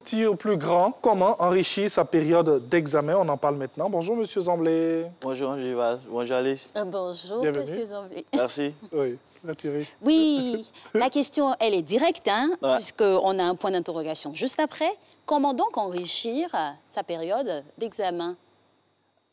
Petit au plus grand, comment enrichir sa période d'examen? On en parle maintenant. Bonjour, Monsieur Zamblé. Bonjour, Angival. Bonjour, Alice. Bonjour, Bienvenue. Monsieur Zamblé. Merci. Oui, Thierry. Oui, la question, elle est directe, hein, Ouais. puisqu'on a un point d'interrogation juste après. Comment donc enrichir sa période d'examen?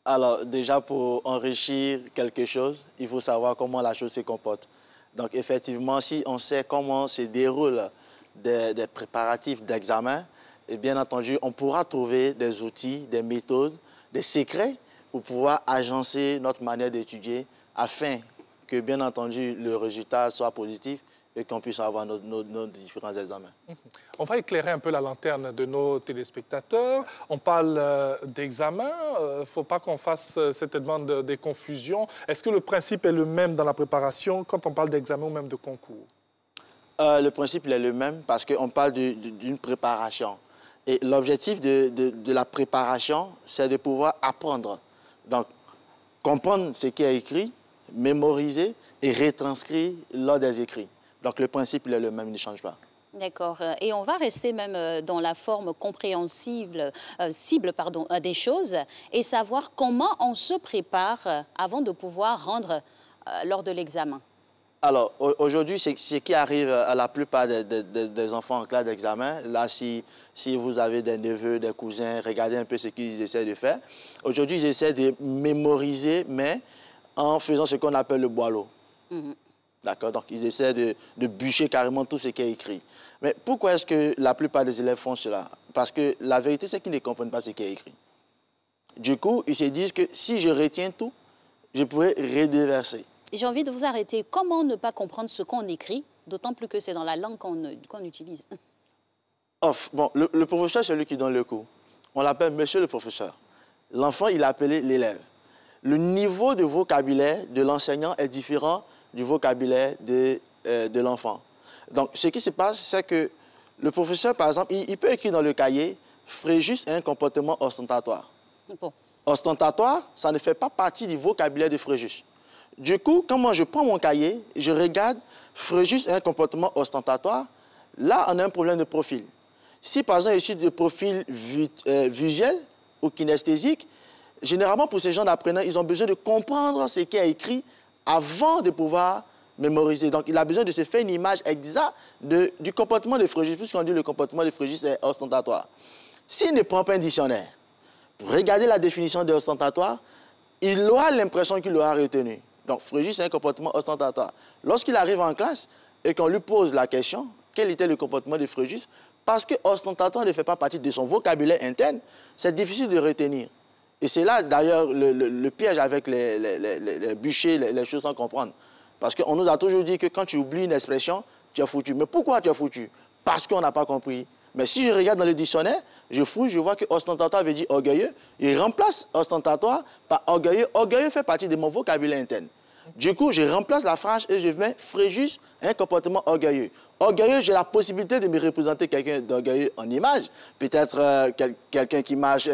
Alors, déjà, pour enrichir quelque chose, il faut savoir comment la chose se comporte. Donc, effectivement, si on sait comment se déroulent des préparatifs d'examen, et bien entendu, on pourra trouver des outils, des méthodes, des secrets pour pouvoir agencer notre manière d'étudier afin que, bien entendu, le résultat soit positif et qu'on puisse avoir nos différents examens. On va éclairer un peu la lanterne de nos téléspectateurs. On parle d'examen. Il ne faut pas qu'on fasse certainement des confusions. Est-ce que le principe est le même dans la préparation quand on parle d'examen ou même de concours? Le principe il est le même parce qu'on parle d'une préparation. Et l'objectif de la préparation, c'est de pouvoir apprendre. Donc, comprendre ce qui est écrit, mémoriser et retranscrire lors des écrits. Donc, le principe il est le même, il ne change pas. D'accord. Et on va rester même dans la forme compréhensible, cible des choses et savoir comment on se prépare avant de pouvoir rendre lors de l'examen. Alors, aujourd'hui, c'est ce qui arrive à la plupart des enfants en classe d'examen. Là, si vous avez des neveux, des cousins, regardez un peu ce qu'ils essaient de faire. Aujourd'hui, ils essaient de mémoriser, mais en faisant ce qu'on appelle le boileau. D'accord? Donc, ils essaient de bûcher carrément tout ce qui est écrit. Mais pourquoi est-ce que la plupart des élèves font cela? Parce que la vérité, c'est qu'ils ne comprennent pas ce qui est écrit. Du coup, ils se disent que si je retiens tout, je pourrais redéverser. J'ai envie de vous arrêter. Comment ne pas comprendre ce qu'on écrit, d'autant plus que c'est dans la langue qu'on utilise? Bon, le professeur, c'est celui qui donne le cours. On l'appelle monsieur le professeur. L'enfant, il est appelé l'élève. Le niveau de vocabulaire de l'enseignant est différent du vocabulaire de l'enfant. Donc, ce qui se passe, c'est que le professeur, par exemple, il peut écrire dans le cahier « Fréjus a un comportement ostentatoire ». Bon. Ostentatoire, ça ne fait pas partie du vocabulaire de Fréjus. Du coup, quand moi je prends mon cahier, je regarde Fréjus a un comportement ostentatoire, là, on a un problème de profil. Si, par exemple, je suis de profil visuel ou kinesthésique, généralement, pour ces gens d'apprenants, ils ont besoin de comprendre ce qui est écrit avant de pouvoir mémoriser. Donc, il a besoin de se faire une image exacte du comportement de Fréjus, puisqu'on dit le comportement de Fréjus est ostentatoire. S'il ne prend pas un dictionnaire, pour regarder la définition de ostentatoire, il aura l'impression qu'il aura retenu. Donc, Fréjus, c'est un comportement ostentatoire. Lorsqu'il arrive en classe et qu'on lui pose la question, quel était le comportement de Fréjus, parce que ostentatoire ne fait pas partie de son vocabulaire interne, c'est difficile de retenir. Et c'est là, d'ailleurs, le piège avec les bûchers, les choses sans comprendre. Parce qu'on nous a toujours dit que quand tu oublies une expression, tu es foutu. Mais pourquoi tu es foutu? Parce qu'on n'a pas compris. Mais si je regarde dans le dictionnaire, je fouille, je vois que ostentatoire veut dire orgueilleux. Il remplace ostentatoire par orgueilleux. Orgueilleux fait partie de mon vocabulaire interne. Du coup, je remplace la phrase et je mets Fréjus, un comportement orgueilleux. Orgueilleux, j'ai la possibilité de me représenter quelqu'un d'orgueilleux en image. Peut-être quelqu'un qui marche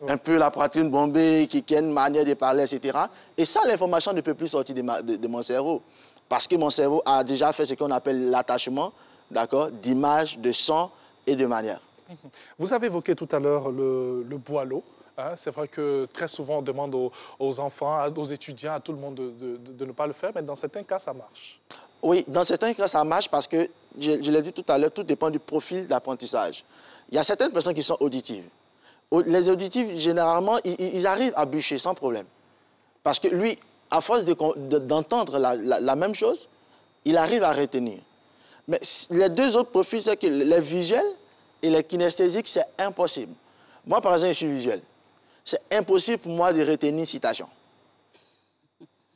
un peu la poitrine bombée, qui a une manière de parler, etc. Et ça, l'information ne peut plus sortir de mon cerveau. Parce que mon cerveau a déjà fait ce qu'on appelle l'attachement, d'accord, d'image, de son et de manière. Vous avez évoqué tout à l'heure le boileau. Hein, c'est vrai que très souvent, on demande aux enfants, aux étudiants, à tout le monde de ne pas le faire, mais dans certains cas, ça marche. Oui, dans certains cas, ça marche parce que, je l'ai dit tout à l'heure, tout dépend du profil d'apprentissage. Il y a certaines personnes qui sont auditives. Les auditifs, généralement, ils arrivent à bûcher sans problème. Parce que lui, à force d'entendre la même chose, il arrive à retenir. Mais les deux autres profils, c'est que les visuels et les kinesthésiques, c'est impossible. Moi, par exemple, je suis visuel. C'est impossible pour moi de retenir une citation.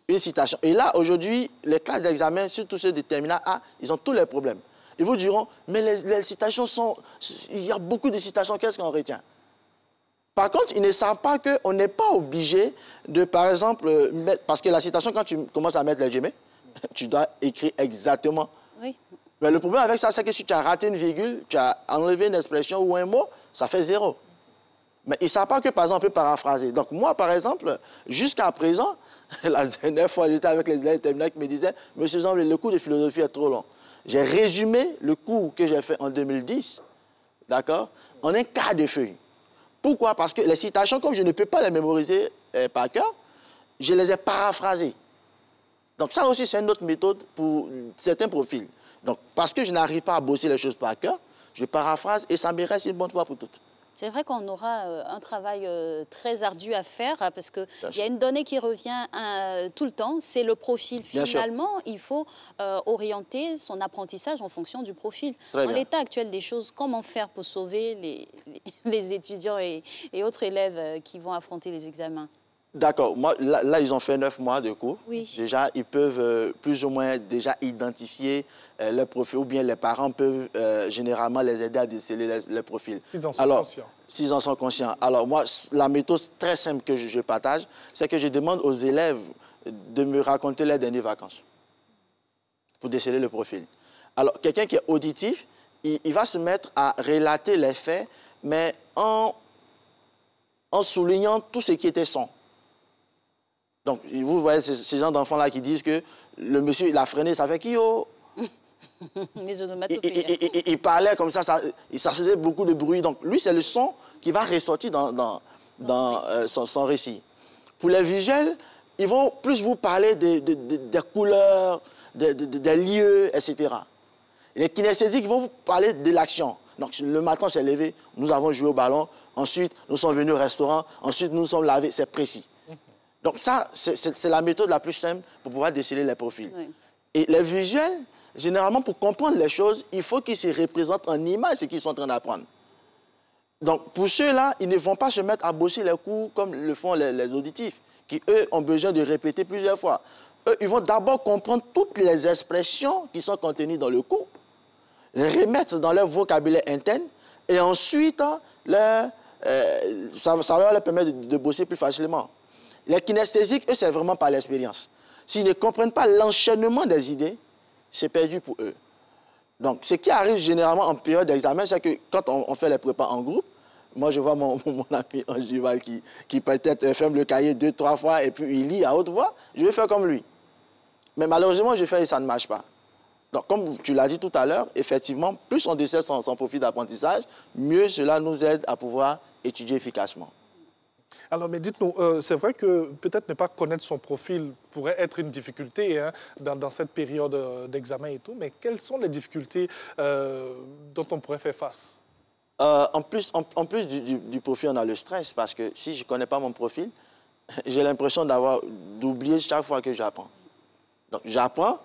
Une citation. Et là, aujourd'hui, les classes d'examen, surtout ceux de terminale A, ils ont tous les problèmes. Ils vous diront, mais les citations sont... Il y a beaucoup de citations, qu'est-ce qu'on retient? Par contre, ils ne savent pas qu'on n'est pas obligé de, par exemple, mettre... Parce que la citation, quand tu commences à mettre les guillemets, tu dois écrire exactement. Oui. Mais le problème avec ça, c'est que si tu as raté une virgule, tu as enlevé une expression ou un mot, ça fait 0. Mais ils ne savent pas que, par exemple, on peut paraphraser. Donc, moi, par exemple, jusqu'à présent, la dernière fois, j'étais avec les élèves terminales qui me disaient « Monsieur Zamblé, le cours de philosophie est trop long. » J'ai résumé le cours que j'ai fait en 2010, d'accord, en un quart de feuille. Pourquoi? Parce que les citations, comme je ne peux pas les mémoriser par cœur, je les ai paraphrasées. Donc ça aussi, c'est une autre méthode pour certains profils. Donc, parce que je n'arrive pas à bosser les choses par cœur, je paraphrase et ça me reste une bonne fois pour toutes. C'est vrai qu'on aura un travail très ardu à faire parce qu'il y a une donnée qui revient tout le temps, c'est le profil. Finalement, il faut orienter son apprentissage en fonction du profil. Dans l'état actuel des choses, comment faire pour sauver les étudiants et autres élèves qui vont affronter les examens? D'accord. Moi, là, ils ont fait 9 mois de cours. Oui. Déjà, ils peuvent plus ou moins déjà identifier le profil, ou bien les parents peuvent généralement les aider à déceler les profils. S'ils en sont conscients. S'ils en sont conscients. Alors, moi, la méthode très simple que je partage, c'est que je demande aux élèves de me raconter leurs dernières vacances pour déceler le profil. Alors, quelqu'un qui est auditif, il va se mettre à relater les faits, mais en soulignant tout ce qui était son. Donc, vous voyez ces gens d'enfants-là qui disent que le monsieur, il a freiné, ça fait qui, oh? Les onomatopées. Il parlait comme ça faisait beaucoup de bruit. Donc, lui, c'est le son qui va ressortir dans son récit. Pour les visuels, ils vont plus vous parler des couleurs, des lieux, etc. Les kinesthésiques vont vous parler de l'action. Donc, le matin, on s'est levé, nous avons joué au ballon, ensuite, nous sommes venus au restaurant, ensuite, nous nous sommes lavés, c'est précis. Donc ça, c'est la méthode la plus simple pour pouvoir déceler les profils. Oui. Et les visuels, généralement, pour comprendre les choses, il faut qu'ils se représentent en image ce qu'ils sont en train d'apprendre. Donc pour ceux-là, ils ne vont pas se mettre à bosser les cours comme le font les auditifs, qui, eux, ont besoin de répéter plusieurs fois. Eux, ils vont d'abord comprendre toutes les expressions qui sont contenues dans le cours, les remettre dans leur vocabulaire interne, et ensuite, ça va leur permettre de bosser plus facilement. Les kinesthésiques, eux, c'est vraiment par l'expérience. S'ils ne comprennent pas l'enchaînement des idées, c'est perdu pour eux. Donc, ce qui arrive généralement en période d'examen, c'est que quand on fait les prépas en groupe, moi, je vois mon ami Angival qui peut-être ferme le cahier 2-3 fois et puis il lit à haute voix, je vais faire comme lui. Mais malheureusement, je fais et ça ne marche pas. Donc, comme tu l'as dit tout à l'heure, effectivement, plus on décèle son profil d'apprentissage, mieux cela nous aide à pouvoir étudier efficacement. Alors, mais dites-nous, c'est vrai que peut-être ne pas connaître son profil pourrait être une difficulté hein, dans cette période d'examen et tout, mais quelles sont les difficultés dont on pourrait faire face? En plus du profil, on a le stress, parce que si je ne connais pas mon profil, j'ai l'impression d'oublier chaque fois que j'apprends. Donc, j'apprends.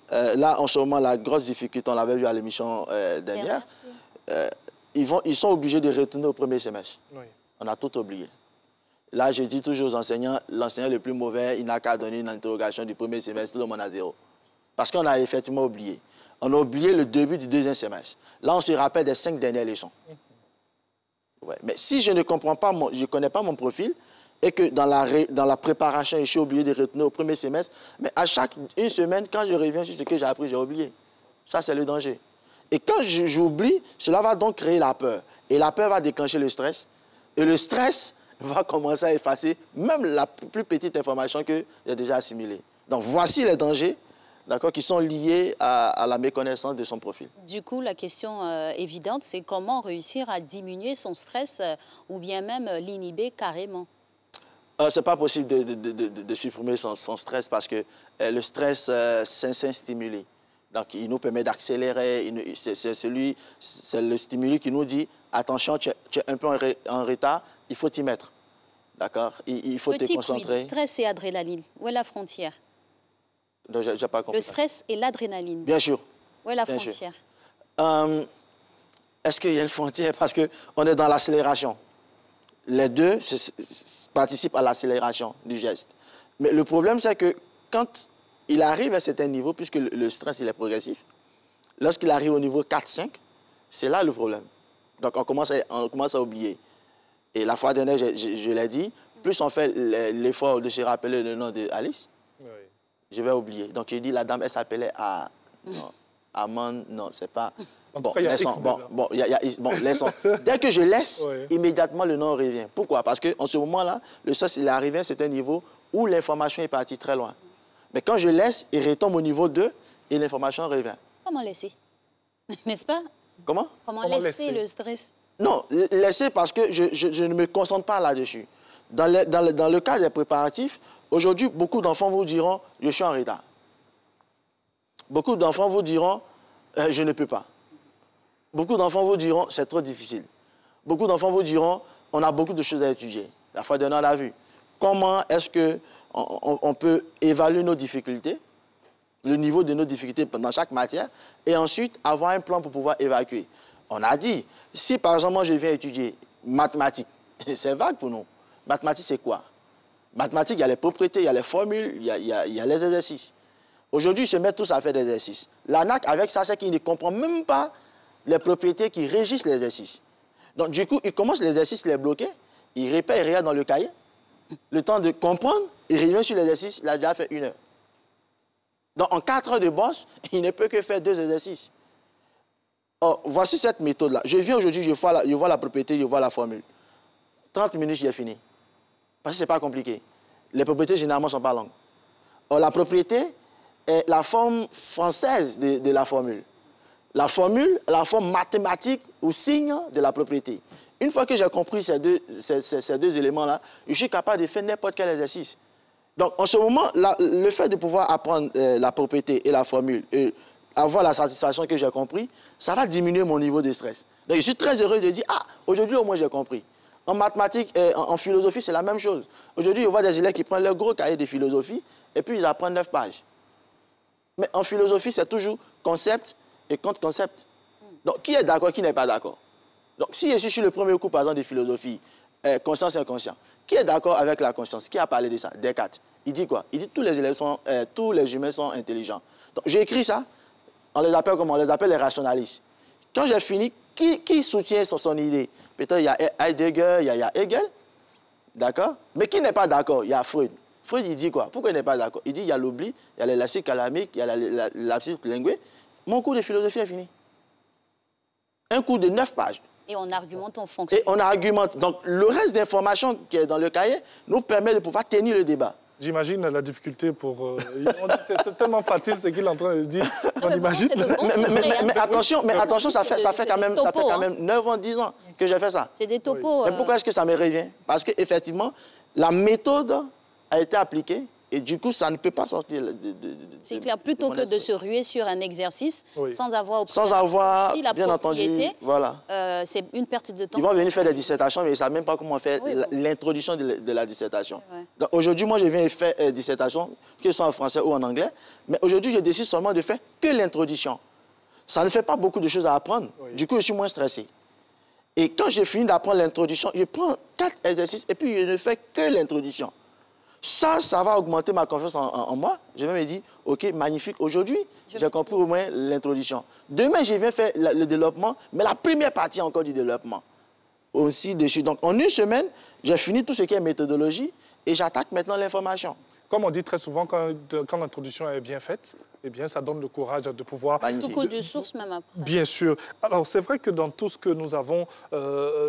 Là, en ce moment, la grosse difficulté, on l'avait vu à l'émission dernière, ils sont obligés de retourner au premier semestre. Oui. On a tout oublié. Là, je dis toujours aux enseignants, l'enseignant le plus mauvais, il n'a qu'à donner une interrogation du premier semestre, tout le monde a 0. Parce qu'on a effectivement oublié. On a oublié le début du deuxième semestre. Là, on se rappelle des 5 dernières leçons. Ouais. Mais si je ne comprends pas, je ne connais pas mon profil, et que dans la préparation, je suis obligé de retenir au premier semestre, mais à chaque une semaine, quand je reviens sur ce que j'ai appris, j'ai oublié. Ça, c'est le danger. Et quand j'oublie, cela va donc créer la peur. Et la peur va déclencher le stress. Et le stress va commencer à effacer même la plus petite information que j'ai déjà assimilée. Donc, voici les dangers qui sont liés à la méconnaissance de son profil. Du coup, la question évidente, c'est comment réussir à diminuer son stress ou bien même l'inhiber carrément? Ce n'est pas possible de supprimer son stress parce que le stress, c'est un stimuli. Donc, il nous permet d'accélérer. C'est le stimuli qui nous dit, attention, tu es un peu en retard, il faut t'y mettre. D'accord? Il faut te concentrer. Stress et adrénaline, où est la frontière? J'ai pas compris. Le stress et l'adrénaline. Bien sûr. Où est la frontière? Est-ce qu'il y a une frontière? Parce qu'on est dans l'accélération. Les deux participent à l'accélération du geste. Mais le problème, c'est que quand il arrive à un certain niveau, puisque le stress il est progressif, lorsqu'il arrive au niveau 4-5, c'est là le problème. Donc, on commence à oublier. Et la fois dernière, je l'ai dit, plus on fait l'effort de se rappeler le nom d'Alice, oui, je vais oublier. Donc, j'ai dit, la dame, elle s'appelait Amande, non, c'est pas... Bon, laissons. Laissons. Dès que je laisse, oui, immédiatement, le nom revient. Pourquoi? Parce qu'en ce moment-là, le stress, il est arrivé à un certain niveau où l'information est partie très loin. Mais quand je laisse, il retombe au niveau 2 et l'information revient. Comment laisser? N'est-ce pas? Comment? Comment laisser le stress? Non, laisser parce que je ne me concentre pas là-dessus. Dans le cas des préparatifs, aujourd'hui, beaucoup d'enfants vous diront « je suis en retard ». Beaucoup d'enfants vous diront « je ne peux pas ». Beaucoup d'enfants vous diront « c'est trop difficile ». Beaucoup d'enfants vous diront « on a beaucoup de choses à étudier ». La fois dernière, on a vu. Comment est-ce qu'on peut évaluer nos difficultés, le niveau de nos difficultés dans chaque matière, et ensuite avoir un plan pour pouvoir évacuer. On a dit, si par exemple moi je viens étudier mathématiques, c'est vague pour nous. Mathématiques, c'est quoi? Mathématiques, il y a les propriétés, il y a les formules, il y a les exercices. Aujourd'hui, ils se mettent tous à faire des exercices. L'ANAQ, avec ça, c'est qu'il ne comprend même pas les propriétés qui régissent l'exercice. Donc, du coup, il commence l'exercice, il est bloqué, il répète, il regarde dans le cahier. Le temps de comprendre, il revient sur l'exercice, il a déjà fait 1 heure. Donc, en 4 heures de bosse, il ne peut que faire 2 exercices. Or, voici cette méthode-là. Je viens aujourd'hui, je vois la propriété, je vois la formule. 30 minutes, j'ai fini. Parce que ce n'est pas compliqué. Les propriétés, généralement, ne sont pas longues. Or, la propriété est la forme française de la formule. La formule, la forme mathématique ou signe de la propriété. Une fois que j'ai compris ces deux éléments-là, je suis capable de faire n'importe quel exercice. Donc, en ce moment, le fait de pouvoir apprendre la propriété et la formule, et avoir la satisfaction que j'ai compris, ça va diminuer mon niveau de stress. Donc, je suis très heureux de dire, ah, aujourd'hui, au moins, j'ai compris. En mathématiques, en philosophie, c'est la même chose. Aujourd'hui, je vois des élèves qui prennent leur gros cahier de philosophie et puis ils apprennent 9 pages. Mais en philosophie, c'est toujours concept et contre-concept. Donc, qui est d'accord, qui n'est pas d'accord? Donc, si je suis sur le premier cours, par exemple, de philosophie, conscience et inconscient, qui est d'accord avec la conscience? Qui a parlé de ça? Descartes. Il dit quoi? Il dit que tous les humains sont intelligents. Donc, j'ai écrit ça, on les appelle comment? On les appelle les rationalistes. Quand j'ai fini, qui soutient son idée? Peut-être il y a Heidegger, il y a Hegel, d'accord? Mais qui n'est pas d'accord? Il y a Freud. Freud, il dit quoi? Pourquoi il n'est pas d'accord? Il dit il y a l'oubli, il y a le lexique calamique, il y a la lapsus linguée. Mon cours de philosophie est fini. Un cours de 9 pages. Et on argumente en fonction. Et on argumente. Donc, le reste d'informations qui est dans le cahier nous permet de pouvoir tenir le débat. J'imagine la difficulté pour... c'est tellement facile ce qu'il est en train de dire. On imagine. Mais attention, ça fait quand même 9 ans, 10 ans que j'ai fait ça. C'est des topos. Mais pourquoi est-ce que ça me revient? Parce qu'effectivement, la méthode a été appliquée et du coup, ça ne peut pas sortir c'est clair, plutôt que de se ruer sur un exercice sans avoir... bien entendu, voilà. C'est une perte de temps. Ils vont venir faire des dissertations, mais ils ne savent même pas comment faire l'introduction de la dissertation. Donc aujourd'hui, moi, je viens faire des dissertations, que ce soit en français ou en anglais, mais aujourd'hui, je décide seulement de faire que l'introduction. Ça ne fait pas beaucoup de choses à apprendre. Du coup, je suis moins stressé. Et quand j'ai fini d'apprendre l'introduction, je prends 4 exercices et puis je ne fais que l'introduction. Ça va augmenter ma confiance en moi. Je vais me dire, OK, magnifique, aujourd'hui, j'ai compris au moins l'introduction. Demain, je viens faire le développement, mais la première partie encore du développement. Aussi dessus. Donc, en 1 semaine, j'ai fini tout ce qui est méthodologie et j'attaque maintenant l'information. Comme on dit très souvent, quand l'introduction est bien faite, eh bien, ça donne le courage de pouvoir... Tout coup de source même après. Bien sûr. Alors, c'est vrai que dans tout ce que nous avons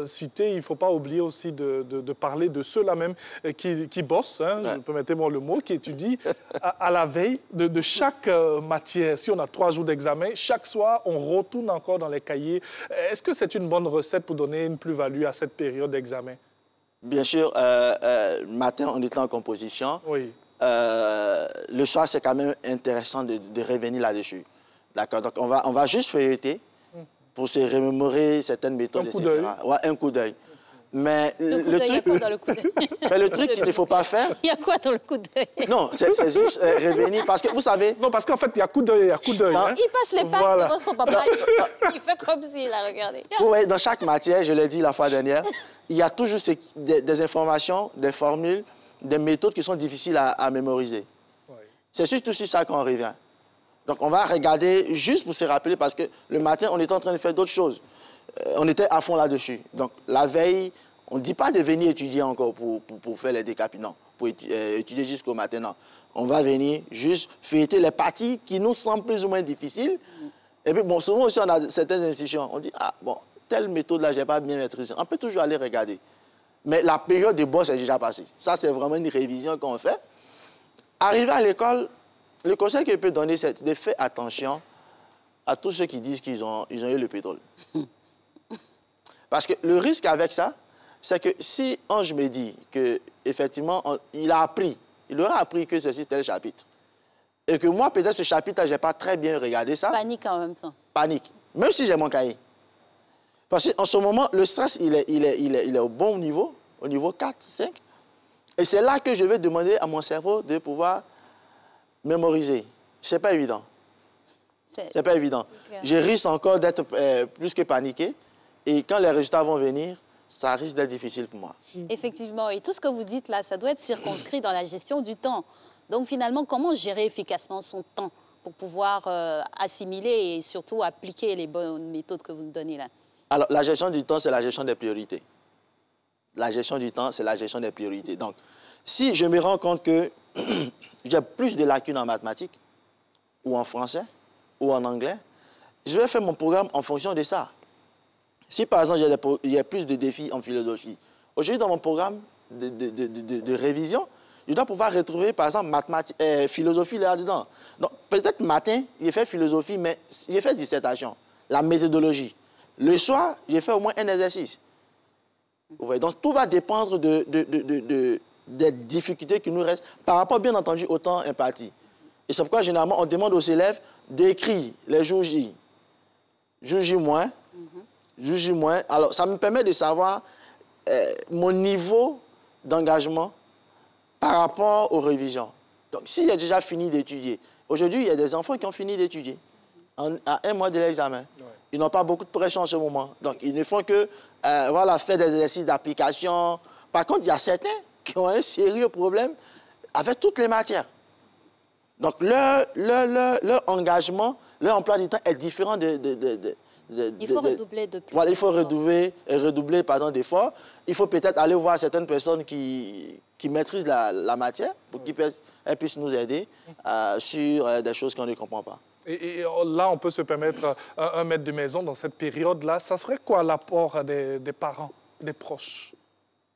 cité, il ne faut pas oublier aussi de parler de ceux-là même qui bossent, hein, je peux mettre le mot, qui étudient à la veille de chaque matière. Si on a 3 jours d'examen, chaque soir, on retourne encore dans les cahiers. Est-ce que c'est une bonne recette pour donner une plus-value à cette période d'examen? Bien sûr, matin, on était en composition. Oui. Le soir, c'est quand même intéressant de revenir là-dessus. D'accord? Donc, on va juste feuilleter pour se remémorer certaines méthodes, etc. Ouais, un coup d'œil. Mais le truc, il y a quoi dans le coup d'œil? Mais le truc qu'il ne faut pas faire... Il y a quoi dans le coup d'œil? Non, c'est juste revenir, parce que vous savez... Non, parce qu'en fait, il y a coup d'œil, il y a coup d'œil. Hein? Il passe les pattes devant son papa, il fait comme s'il a regardé. Oui, dans chaque matière, je l'ai dit la fois dernière, il y a toujours des informations, des formules, des méthodes qui sont difficiles à mémoriser. Oui. C'est surtout sur ça qu'on revient. Donc, on va regarder juste pour se rappeler, parce que le matin, on était en train de faire d'autres choses. On était à fond là-dessus. Donc, la veille, on ne dit pas de venir étudier encore pour faire les décapis, non. Pour étudier jusqu'au matin, non. On va venir juste feuilleter les parties qui nous semblent plus ou moins difficiles. Et puis, bon, souvent aussi, on a certaines institutions. On dit, ah, bon, telle méthode-là, je n'ai pas bien maîtrisée. On peut toujours aller regarder. Mais la période de bosse est déjà passée. Ça, c'est vraiment une révision qu'on fait. Arrivé à l'école, le conseil que je peux donner, c'est de faire attention à tous ceux qui disent qu'ils ont eu le pétrole. Parce que le risque avec ça, c'est que si Ange me dit qu'effectivement, il aura appris que ceci, tel chapitre, et que moi, peut-être ce chapitre, je n'ai pas très bien regardé ça. Panique en même temps. Panique. Même si j'ai mon cahier. Parce qu'en ce moment, le stress, il est au bon niveau, au niveau 4, 5. Et c'est là que je vais demander à mon cerveau de pouvoir mémoriser. Ce n'est pas évident. C'est pas évident. Je risque encore d'être plus que paniqué. Et quand les résultats vont venir, ça risque d'être difficile pour moi. Effectivement. Et tout ce que vous dites là, ça doit être circonscrit dans la gestion du temps. Donc finalement, comment gérer efficacement son temps pour pouvoir assimiler et surtout appliquer les bonnes méthodes que vous nous donnez là? Alors, la gestion du temps, c'est la gestion des priorités. La gestion du temps, c'est la gestion des priorités. Donc, si je me rends compte que j'ai plus de lacunes en mathématiques, ou en français, ou en anglais, je vais faire mon programme en fonction de ça. Si, par exemple, il y a plus de défis en philosophie, aujourd'hui, dans mon programme de révision, je dois pouvoir retrouver, par exemple, philosophie là-dedans. Donc, peut-être matin, j'ai fait philosophie, mais j'ai fait dissertation, la méthodologie. Le soir, j'ai fait au moins un exercice. Vous voyez, donc, tout va dépendre des difficultés qui nous restent par rapport, bien entendu, au temps imparti. Et c'est pourquoi, généralement, on demande aux élèves d'écrire les jours J. Jour J moins. Jour J moins. Alors, ça me permet de savoir mon niveau d'engagement par rapport aux révisions. Donc, s'il a déjà fini d'étudier, aujourd'hui, il y a des enfants qui ont fini d'étudier à un mois de l'examen. Ouais. Ils n'ont pas beaucoup de pression en ce moment. Donc, ils ne font que voilà, faire des exercices d'application. Par contre, il y a certains qui ont un sérieux problème avec toutes les matières. Donc, leur engagement, leur emploi du temps est différent il faut redoubler depuis. Voilà, il faut redoubler d'efforts. Il faut peut-être aller voir certaines personnes qui maîtrisent la matière pour qu'elles puissent nous aider sur des choses qu'on ne comprend pas. Et là, on peut se permettre un maître de maison dans cette période-là. Ça serait quoi l'apport des parents, des proches?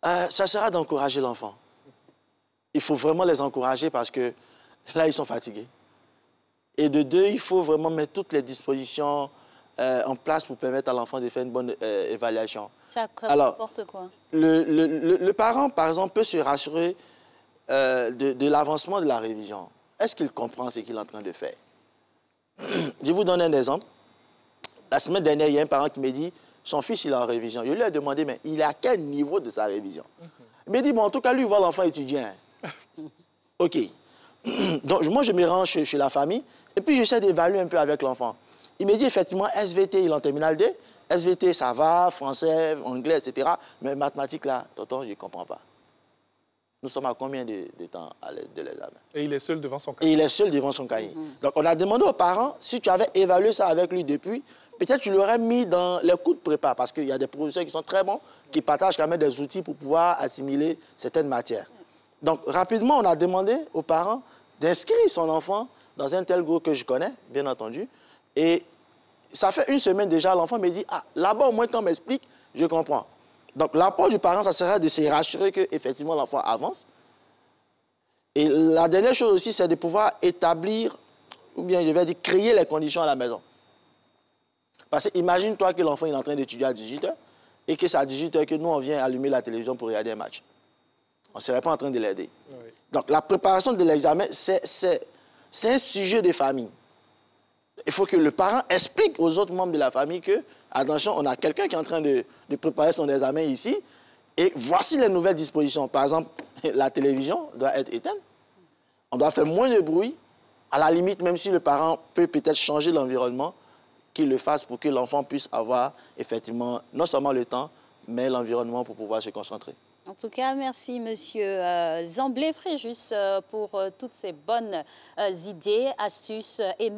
Ça sera d'encourager l'enfant. Il faut vraiment les encourager parce que là, ils sont fatigués. Et de deux, il faut vraiment mettre toutes les dispositions en place pour permettre à l'enfant de faire une bonne évaluation. Ça n'importe quoi. Le parent, par exemple, peut se rassurer de l'avancement de la révision. Est-ce qu'il comprend ce qu'il est en train de faire? Je vous donne un exemple. La semaine dernière, il y a un parent qui m'a dit, son fils, il est en révision. Je lui ai demandé, mais il est à quel niveau de sa révision? Il m'a dit, bon, en tout cas, lui, il voit l'enfant étudier. OK. Donc, moi, je me rends chez la famille et puis j'essaie d'évaluer un peu avec l'enfant. Il me dit, effectivement, SVT, il est en terminale D. SVT, ça va, français, anglais, etc. Mais mathématiques, là, tonton, je ne comprends pas. Nous sommes à combien de temps à l'aide de l'examen? Et il est seul devant son cahier. Et il est seul devant son cahier. Donc, on a demandé aux parents, si tu avais évalué ça avec lui depuis, peut-être tu l'aurais mis dans les cours de prépa, parce qu'il y a des professeurs qui sont très bons, qui partagent quand même des outils pour pouvoir assimiler certaines matières. Donc, rapidement, on a demandé aux parents d'inscrire son enfant dans un tel groupe que je connais, bien entendu. Et ça fait une semaine déjà, l'enfant me dit, ah, là-bas, au moins, quand on m'explique, je comprends. Donc, l'apport du parent, ça serait de se rassurer qu'effectivement, l'enfant avance. Et la dernière chose aussi, c'est de pouvoir établir, ou bien, je vais dire, créer les conditions à la maison. Parce que imagine-toi que l'enfant est en train d'étudier à 18 h et que c'est à 18 h que nous, on vient allumer la télévision pour regarder un match. On ne serait pas en train de l'aider. Oui. Donc, la préparation de l'examen, c'est un sujet de famille. Il faut que le parent explique aux autres membres de la famille que, attention, on a quelqu'un qui est en train de préparer son examen ici, et voici les nouvelles dispositions. Par exemple, la télévision doit être éteinte. On doit faire moins de bruit. À la limite, même si le parent peut peut-être changer l'environnement, qu'il le fasse pour que l'enfant puisse avoir effectivement non seulement le temps, mais l'environnement pour pouvoir se concentrer. En tout cas, merci Monsieur Zamblé Fréjus pour toutes ces bonnes idées, astuces et